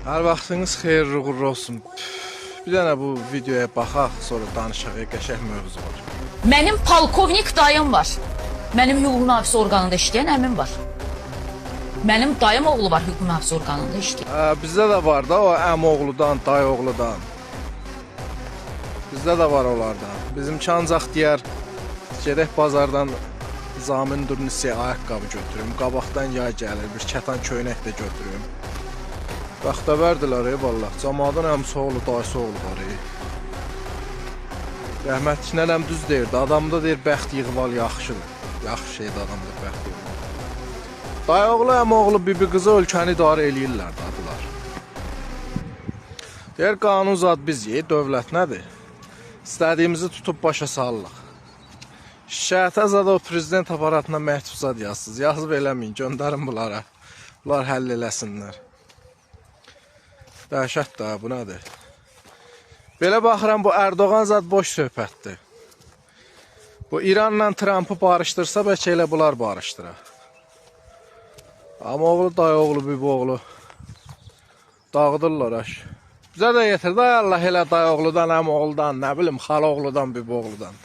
Hər vaxtınız xeyirli uğurlu olsun. Bir dənə bu videoya baxaq, sonra danışaq, qəşəng mövzu var. Mənim polkovnik dayım var. Mənim hüquq mühafizə orqanında işləyən əmim var. Mənim dayım oğlu var hüquq mühafizə orqanında işləyən. Bizdə də var da o əmi oğludan, dayı oğludan. Bizdə də var onlardan. Bizimki ancaq deyər, gedək bazardan Zamin Durnisiyə ayaqqabı götürüm, qabaqdan yay gəlir, bir kətan köynək də götürüm. Bəxtəvərdilər vallah, cəmaatın əmsi oğlu, dayısı oğlu var. Rəhmətli nənəm düz deyirdi, adamda deyir, bəxt yığval yaxşıdır. Yaxşı şeydir adamda bəxt yığval. Dayı oğlu, əmi oğlu, bibi qızı ölkəni idarə eləyirlər dadılar. Deyir, qanun zad biz yeyik, dövlət nədir? İstədiyimizi tutub başa salırıq. Şikayətə zad o prezident aparatına məktub zad yazsınız. Yazıb eləməyin, göndərin bunlara. Bunlar həll eləsinlər. Dəhşət də, bu nədir? Belə baxıram, bu Erdoğan zad boş söhbətdir. Bu İranla Trump'ı barışdırsa, bəlkə elə bunlar barışdırar. Amma oğlu, dayı oğlu, bibi oğlu dağıdırlar aş. Bizə də yetir, day Allah elə dayı oğludan, əmi oğludan, nə bilim, xala oğludan, bibi oğludan.